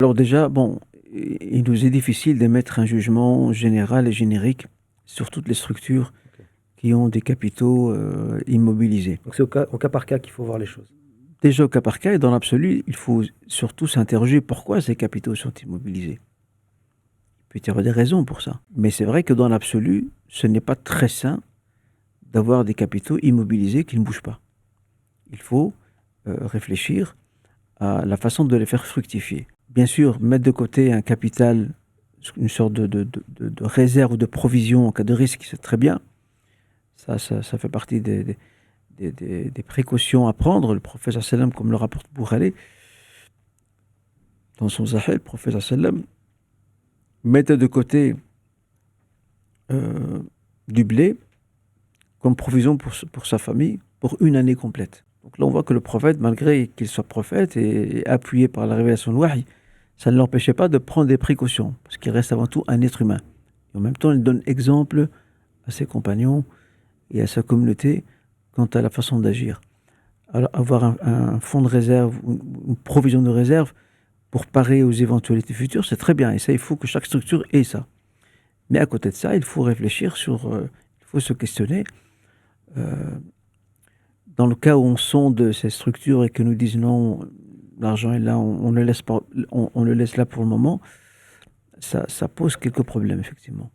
Alors déjà, bon, il nous est difficile d'émettre un jugement général et générique sur toutes les structures Ok. qui ont des capitaux immobilisés. Donc c'est au cas par cas qu'il faut voir les choses. Déjà au cas par cas et dans l'absolu, il faut surtout s'interroger pourquoi ces capitaux sont immobilisés. Il peut y avoir des raisons pour ça. Mais c'est vrai que dans l'absolu, ce n'est pas très sain d'avoir des capitaux immobilisés qui ne bougent pas. Il faut réfléchir à la façon de les faire fructifier. Bien sûr, mettre de côté un capital, une sorte de réserve ou de provision en cas de risque, c'est très bien. Ça fait partie des précautions à prendre. Le prophète sallam, comme le rapporte Boukhari, dans son Sahih, le prophète sallam mettait de côté du blé comme provision pour sa famille pour une année complète. Donc là, on voit que le prophète, malgré qu'il soit prophète et appuyé par la révélation de Wahy, ça ne l'empêchait pas de prendre des précautions, parce qu'il reste avant tout un être humain. Et en même temps, il donne exemple à ses compagnons et à sa communauté quant à la façon d'agir. Alors, avoir un fonds de réserve, une provision de réserve pour parer aux éventualités futures, c'est très bien. Et ça, il faut que chaque structure ait ça. Mais à côté de ça, il faut réfléchir il faut se questionner. Dans le cas où on sonde ces structures et que nous disent non, l'argent est là, on le laisse là pour le moment, ça pose quelques problèmes, effectivement.